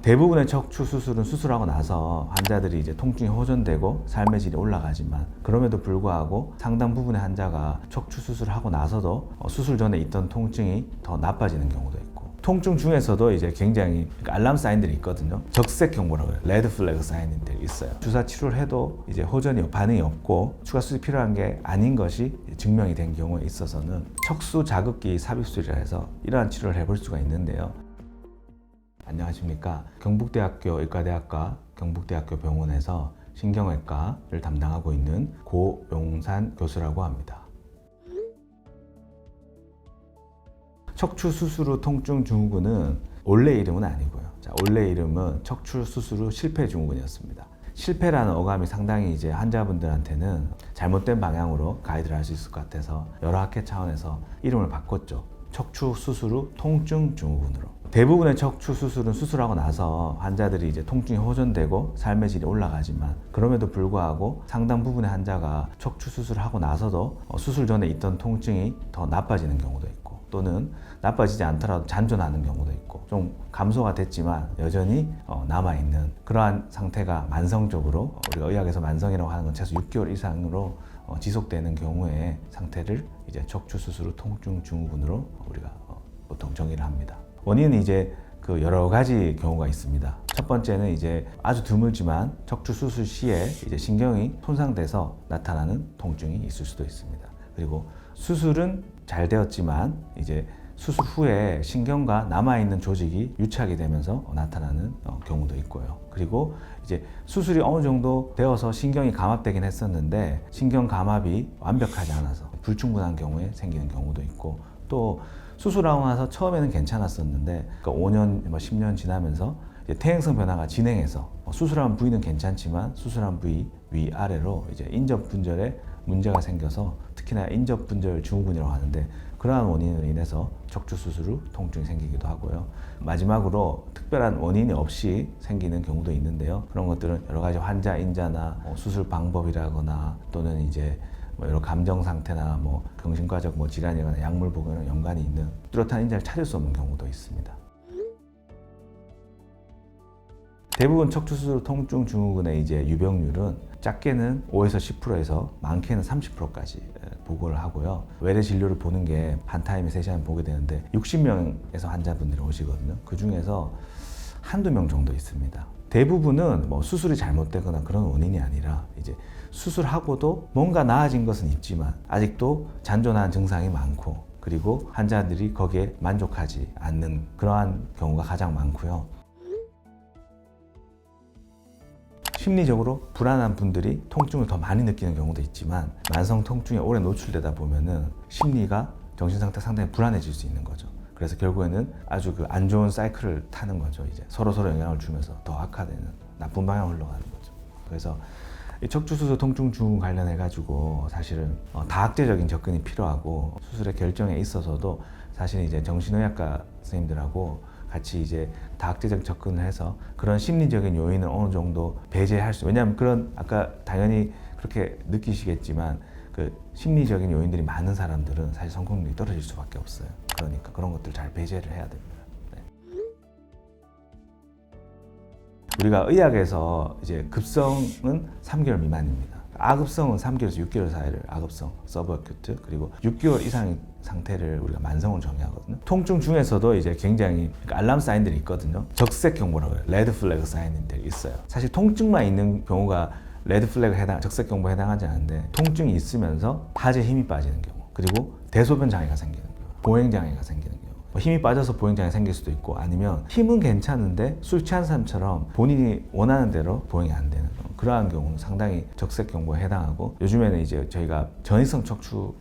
대부분의 척추 수술은 수술하고 나서 환자들이 이제 통증이 호전되고 삶의 질이 올라가지만, 그럼에도 불구하고 상당 부분의 환자가 척추 수술하고 나서도 수술 전에 있던 통증이 더 나빠지는 경우도 있고, 통증 중에서도 이제 굉장히 알람 사인들이 있거든요. 적색 경보라고 해요. 레드 플래그 사인들이 있어요. 주사 치료를 해도 이제 호전이 반응이 없고 추가 수술이 필요한 게 아닌 것이 증명이 된 경우에 있어서는 척수 자극기 삽입술이라 해서 이러한 치료를 해볼 수가 있는데요. 안녕하십니까. 경북대학교 의과대학과 경북대학교 병원에서 신경외과를 담당하고 있는 고용산 교수라고 합니다. 척추 수술 후 통증 증후군은 원래 이름은 아니고요. 원래 이름은 척추 수술 후 실패 증후군이었습니다. 실패라는 어감이 상당히 이제 환자분들한테는 잘못된 방향으로 가이드를 할 수 있을 것 같아서 여러 학회 차원에서 이름을 바꿨죠. 척추 수술 후 통증 증후군으로. 대부분의 척추 수술은 수술하고 나서 환자들이 이제 통증이 호전되고 삶의 질이 올라가지만, 그럼에도 불구하고 상당 부분의 환자가 척추 수술하고 나서도 수술 전에 있던 통증이 더 나빠지는 경우도 있고, 또는 나빠지지 않더라도 잔존하는 경우도 있고, 좀 감소가 됐지만 여전히 남아있는 그러한 상태가 만성적으로, 우리가 의학에서 만성이라고 하는 건 최소 6개월 이상으로 지속되는 경우의 상태를 이제 척추 수술 후 통증 증후군으로 우리가 보통 정의를 합니다. 원인은 이제 그 여러 가지 경우가 있습니다. 첫 번째는 이제 아주 드물지만 척추 수술 시에 이제 신경이 손상돼서 나타나는 통증이 있을 수도 있습니다. 그리고 수술은 잘 되었지만 이제 수술 후에 신경과 남아있는 조직이 유착이 되면서 나타나는 경우도 있고요. 그리고 이제 수술이 어느 정도 되어서 신경이 감압되긴 했었는데 신경 감압이 완벽하지 않아서 불충분한 경우에 생기는 경우도 있고, 또 수술하고 나서 처음에는 괜찮았었는데 5년, 10년 지나면서 이제 퇴행성 변화가 진행해서 수술한 부위는 괜찮지만 수술한 부위 위아래로 이제 인접분절에 문제가 생겨서, 특히나 인접분절 증후군이라고 하는데, 그러한 원인으로 인해서 척추 수술 후 통증이 생기기도 하고요. 마지막으로 특별한 원인이 없이 생기는 경우도 있는데요. 그런 것들은 여러 가지 환자 인자나 수술 방법이라거나, 또는 이제 여러 감정 상태나 정신과적 질환이거나 약물 복용이랑 연관이 있는 뚜렷한 인자를 찾을 수 없는 경우도 있습니다. 대부분 척추 수술 통증 증후군의 이제 유병률은 작게는 5에서 10%에서 많게는 30%까지 보고를 하고요. 외래 진료를 보는 게 한 타임에 3시간 보게 되는데 60명에서 환자분들이 오시거든요. 그 중에서 한두 명 정도 있습니다. 대부분은 수술이 잘못되거나 그런 원인이 아니라 이제 수술하고도 뭔가 나아진 것은 있지만 아직도 잔존한 증상이 많고, 그리고 환자들이 거기에 만족하지 않는 그러한 경우가 가장 많고요. 심리적으로 불안한 분들이 통증을 더 많이 느끼는 경우도 있지만, 만성 통증에 오래 노출되다 보면은 심리가, 정신 상태가 상당히 불안해질 수 있는 거죠. 그래서 결국에는 아주 그 안 좋은 사이클을 타는 거죠. 이제 서로 영향을 주면서 더 악화되는 나쁜 방향으로 흘러가는 거죠. 그래서 이 척추 수술 통증 증후군 관련해 가지고 사실은 다학제적인 접근이 필요하고, 수술의 결정에 있어서도 사실 이제 정신의학과 선생님들하고 같이 이제 다학제적 접근을 해서 그런 심리적인 요인을 어느 정도 배제할 수, 왜냐하면 그런 아까 당연히 그렇게 느끼시겠지만 그 심리적인 요인들이 많은 사람들은 사실 성공률이 떨어질 수밖에 없어요. 그러니까 그런 것들 잘 배제를 해야 됩니다. 네. 우리가 의학에서 이제 급성은 3개월 미만입니다. 아급성은 3개월에서 6개월 사이를 아급성, 서브어큐트, 그리고 6개월 이상의 상태를 우리가 만성으로 정의하거든요. 통증 중에서도 이제 굉장히 알람 사인들이 있거든요. 적색 경보라고 해요. 레드 플래그 사인들이 있어요. 사실 통증만 있는 경우가 레드 플래그 적색 경보에 해당하지 않는데, 통증이 있으면서 하지에 힘이 빠지는 경우, 그리고 대소변 장애가 생기는 경우, 보행 장애가 생기는 경우, 힘이 빠져서 보행 장애 생길 수도 있고, 아니면 힘은 괜찮은데 술 취한 사람처럼 본인이 원하는 대로 보행이 안 되는 그러한 경우는 상당히 적색 경보에 해당하고, 요즘에는 이제 저희가 전이성 척추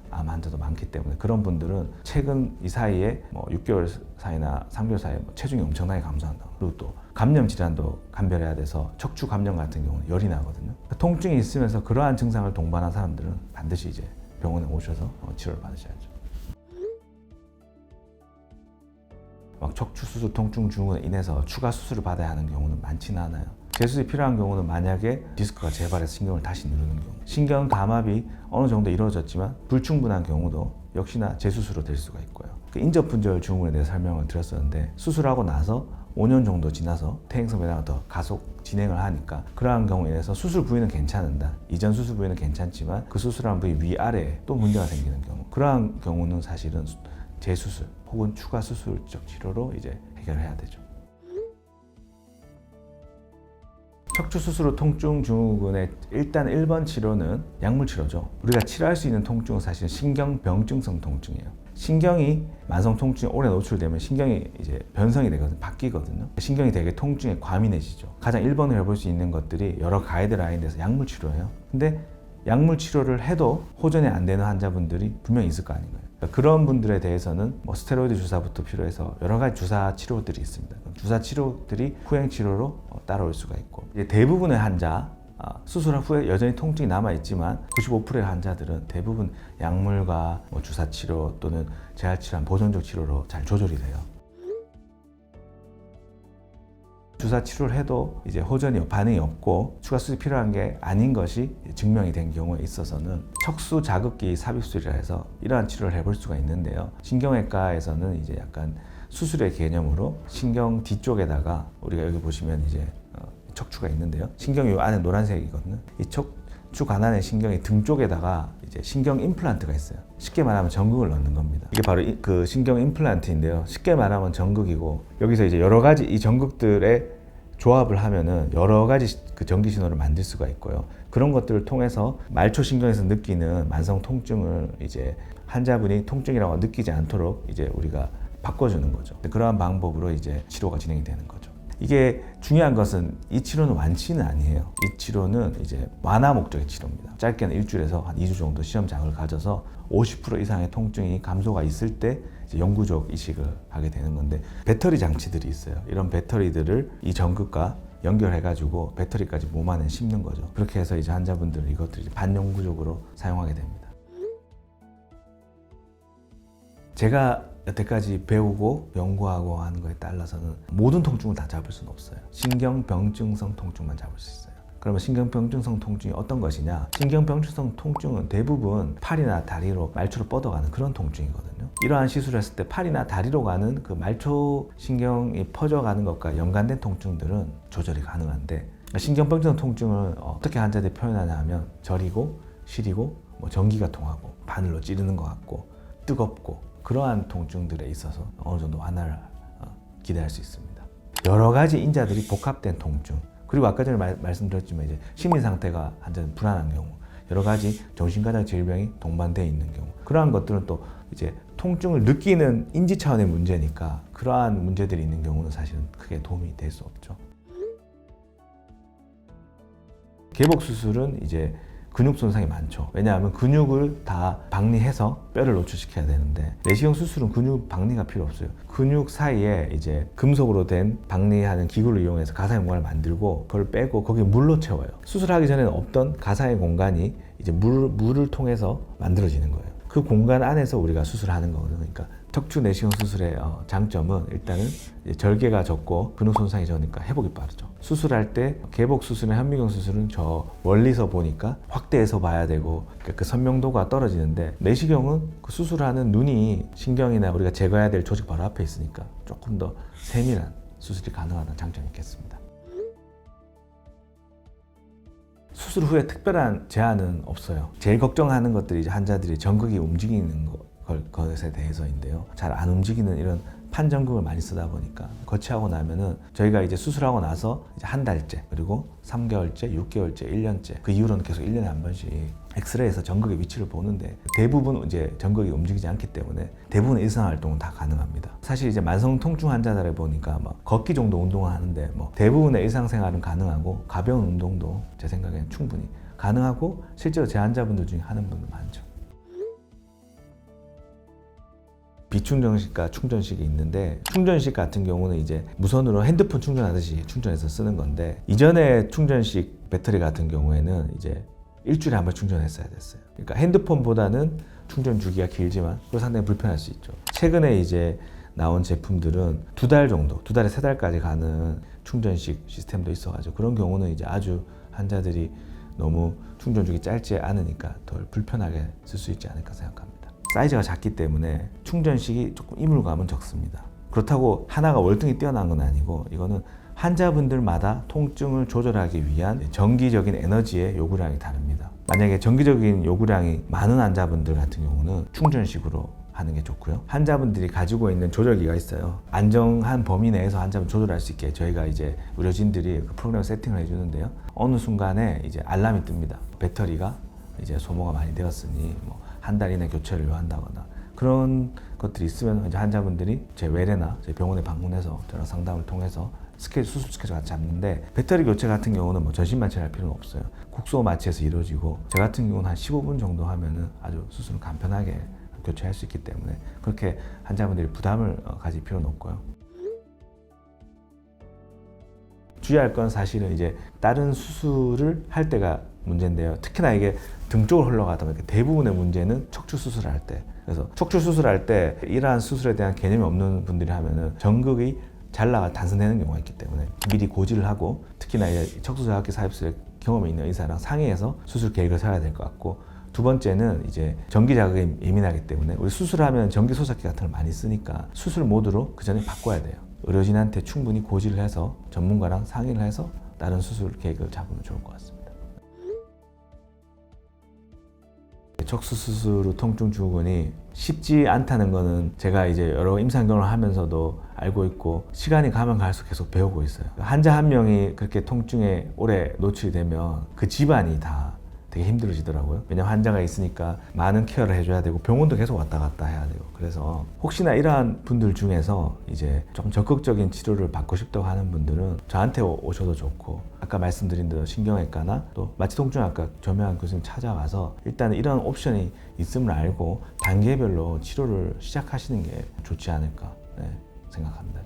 암 환자도 많기 때문에 그런 분들은 최근 이 사이에 6개월 사이나 3개월 사이에 체중이 엄청나게 감소한다. 그리고 또 감염 질환도 감별해야 돼서 척추 감염 같은 경우는 열이 나거든요. 통증이 있으면서 그러한 증상을 동반한 사람들은 반드시 이제 병원에 오셔서 치료를 받으셔야죠. 척추 수술 통증 증후군에 인해서 추가 수술을 받아야 하는 경우는 많지는 않아요. 재수술이 필요한 경우는 만약에 디스크가 재발해서 신경을 다시 누르는 경우, 신경 감압이 어느 정도 이루어졌지만 불충분한 경우도 역시나 재수술로 될 수가 있고요. 인접분절 증후군에 대해 설명을 드렸었는데, 수술하고 나서 5년 정도 지나서 퇴행성 배낭을 더 가속 진행을 하니까 그러한 경우에 대해서 수술 부위는 괜찮은다. 이전 수술 부위는 괜찮지만 그 수술한 부위 위아래에 또 문제가 생기는 경우, 그러한 경우는 사실은 재수술 혹은 추가 수술적 치료로 이제 해결해야 되죠. 척추 수술 후 통증 증후군의 일단 1번 치료는 약물 치료죠. 우리가 치료할 수 있는 통증은 사실 신경병증성 통증이에요. 신경이 만성 통증에 오래 노출되면 신경이 이제 변성이 되거든요. 바뀌거든요. 신경이 되게 통증에 과민해지죠. 가장 1번으로 해볼 수 있는 것들이 여러 가이드라인에서 약물 치료예요. 근데 약물 치료를 해도 호전이 안 되는 환자분들이 분명히 있을 거 아닌가요? 그러니까 그런 분들에 대해서는 뭐 스테로이드 주사부터 필요해서 여러 가지 주사 치료들이 있습니다. 주사 치료들이 후행 치료로 따라올 수가 있고, 이제 대부분의 환자 수술 후에 여전히 통증이 남아있지만 95%의 환자들은 대부분 약물과 뭐 주사 치료 또는 재활 치료, 보존적 치료로 잘 조절이 돼요. 주사 치료를 해도 이제 호전이 반응이 없고 추가 수술이 필요한 게 아닌 것이 증명이 된 경우에 있어서는 척수 자극기 삽입술이라 해서 이러한 치료를 해볼 수가 있는데요. 신경외과에서는 이제 약간 수술의 개념으로 신경 뒤쪽에다가 우리가 여기 보시면 이제 척추가 있는데요. 신경이 요 안에 노란색이거든요. 이 척추 관안의 신경이 등 쪽에다가 이제 신경 임플란트가 있어요. 쉽게 말하면 전극을 넣는 겁니다. 이게 바로 그 신경 임플란트인데요. 쉽게 말하면 전극이고, 여기서 이제 여러 가지 이 전극들의 조합을 하면은 여러 가지 그 전기 신호를 만들 수가 있고요. 그런 것들을 통해서 말초 신경에서 느끼는 만성 통증을 이제 환자분이 통증이라고 느끼지 않도록 이제 우리가 바꿔주는 거죠. 그러한 방법으로 이제 치료가 진행이 되는 거죠. 이게 중요한 것은 이 치료는 완치는 아니에요. 이 치료는 이제 완화 목적의 치료입니다. 짧게는 일주일에서 한 2주 정도 시험장을 가져서 50% 이상의 통증이 감소가 있을 때 이제 영구적 이식을 하게 되는 건데, 배터리 장치들이 있어요. 이런 배터리들을 이 전극과 연결해가지고 배터리까지 몸 안에 심는 거죠. 그렇게 해서 이제 환자분들은 이것들을 반영구적으로 사용하게 됩니다. 제가 여태까지 배우고 연구하고 하는 거에 따라서는 모든 통증을 다 잡을 수는 없어요. 신경병증성 통증만 잡을 수 있어요. 그러면 신경병증성 통증이 어떤 것이냐? 신경병증성 통증은 대부분 팔이나 다리로 말초로 뻗어가는 그런 통증이거든요. 이러한 시술을 했을 때 팔이나 다리로 가는 그 말초 신경이 퍼져가는 것과 연관된 통증들은 조절이 가능한데, 신경병증성 통증을 어떻게 환자들이 표현하냐 하면 저리고 시리고 뭐 전기가 통하고 바늘로 찌르는 것 같고 뜨겁고, 그러한 통증들에 있어서 어느 정도 완화를 기대할 수 있습니다. 여러 가지 인자들이 복합된 통증, 그리고 아까 전에 말씀드렸지만 이제 심리 상태가 환자는 불안한 경우, 여러 가지 정신과적 질병이 동반되어 있는 경우, 그러한 것들은 또 이제 통증을 느끼는 인지 차원의 문제니까 그러한 문제들이 있는 경우는 사실은 크게 도움이 될 수 없죠. 개복 수술은 이제 근육 손상이 많죠. 왜냐하면 근육을 다 박리해서 뼈를 노출시켜야 되는데, 내시경 수술은 근육 박리가 필요 없어요. 근육 사이에 이제 금속으로 된 박리하는 기구를 이용해서 가상의 공간을 만들고 그걸 빼고 거기에 물로 채워요. 수술하기 전에는 없던 가상의 공간이 이제 물을 통해서 만들어지는 거예요. 그 공간 안에서 우리가 수술하는 거거든요. 그러니까 척추 내시경 수술의 장점은 일단은 절개가 적고 근육 손상이 적으니까 회복이 빠르죠. 수술할 때 개복 수술이나 현미경 수술은 저 멀리서 보니까 확대해서 봐야 되고 그 선명도가 떨어지는데, 내시경은 그 수술하는 눈이 신경이나 우리가 제거해야 될 조직 바로 앞에 있으니까 조금 더 세밀한 수술이 가능하다는 장점이 있겠습니다. 수술 후에 특별한 제한은 없어요. 제일 걱정하는 것들이 이제 환자들이 전극이 움직이는 것에 대해서인데요. 잘 안 움직이는 이런 판전극을 많이 쓰다 보니까 거치하고 나면은 저희가 이제 수술하고 나서 이제 한 달째, 그리고 3개월째, 6개월째, 1년째, 그 이후로는 계속 1년에 한 번씩 엑스레이에서 전극의 위치를 보는데, 대부분 이제 전극이 움직이지 않기 때문에 대부분의 일상 활동은 다 가능합니다. 사실 이제 만성 통증 환자들에 보니까 뭐 걷기 정도 운동을 하는데 뭐 대부분의 일상생활은 가능하고 가벼운 운동도 제 생각에는 충분히 가능하고 실제로 제 환자분들 중에 하는 분들 많죠. 비충전식과 충전식이 있는데, 충전식 같은 경우는 이제 무선으로 핸드폰 충전하듯이 충전해서 쓰는 건데, 이전에 충전식 배터리 같은 경우에는 이제 일주일에 한 번 충전했어야 됐어요. 그러니까 핸드폰보다는 충전 주기가 길지만 그거 상당히 불편할 수 있죠. 최근에 이제 나온 제품들은 2달 정도, 2달에 3달까지 가는 충전식 시스템도 있어가지고, 그런 경우는 이제 아주 환자들이 너무 충전 주기 짧지 않으니까 덜 불편하게 쓸 수 있지 않을까 생각합니다. 사이즈가 작기 때문에 충전식이 조금 이물감은 적습니다. 그렇다고 하나가 월등히 뛰어난 건 아니고 이거는 환자분들마다 통증을 조절하기 위한 정기적인 에너지의 요구량이 다릅니다. 만약에 정기적인 요구량이 많은 환자분들 같은 경우는 충전식으로 하는 게 좋고요. 환자분들이 가지고 있는 조절기가 있어요. 안정한 범위 내에서 환자분 조절할 수 있게 저희가 이제 의료진들이 그 프로그램 세팅을 해주는데요. 어느 순간에 이제 알람이 뜹니다. 배터리가 이제 소모가 많이 되었으니 뭐 한 달 이내 교체를 요한다거나 그런 것들이 있으면 이제 환자분들이 제 외래나 제 병원에 방문해서 저랑 상담을 통해서 수술 스케줄 같이 잡는데 배터리 교체 같은 경우는 뭐 전신 마취를 할 필요는 없어요. 국소 마취에서 이루어지고 저 같은 경우는 한 15분 정도 하면은 아주 수술을 간편하게 교체할 수 있기 때문에 그렇게 환자분들이 부담을 가질 필요는 없고요. 주의할 건 사실은 이제 다른 수술을 할 때가 문제인데요. 특히나 이게 등 쪽으로 흘러가다 보니까 대부분의 문제는 척추 수술을 할 때. 그래서 척추 수술할 때 이러한 수술에 대한 개념이 없는 분들이 하면은 전극이 잘 나가 단선되는 경우가 있기 때문에 미리 고지를 하고 특히나 이제 척수자극기 삽입술에 경험이 있는 의사랑 상의해서 수술 계획을 세워야 될 것 같고 두 번째는 이제 전기 자극에 예민하기 때문에 우리 수술하면 전기 소사기 같은 걸 많이 쓰니까 수술 모드로 그 전에 바꿔야 돼요. 의료진한테 충분히 고지를 해서 전문가랑 상의를 해서 다른 수술 계획을 잡으면 좋을 것 같습니다. 척수 수술 후 통증 증후군이 쉽지 않다는 거는 제가 이제 여러 임상 경험을 하면서도 알고 있고 시간이 가면 갈수록 계속 배우고 있어요. 환자 한 명이 그렇게 통증에 오래 노출이 되면 그 집안이 다 되게 힘들어지더라고요. 왜냐면 환자가 있으니까 많은 케어를 해줘야 되고 병원도 계속 왔다 갔다 해야 되고 그래서 혹시나 이러한 분들 중에서 이제 좀 적극적인 치료를 받고 싶다고 하는 분들은 저한테 오셔도 좋고 아까 말씀드린 대로 신경외과나 또 마취통증학과 저명한 교수님 찾아가서 일단 이런 옵션이 있음을 알고 단계별로 치료를 시작하시는 게 좋지 않을까 생각합니다.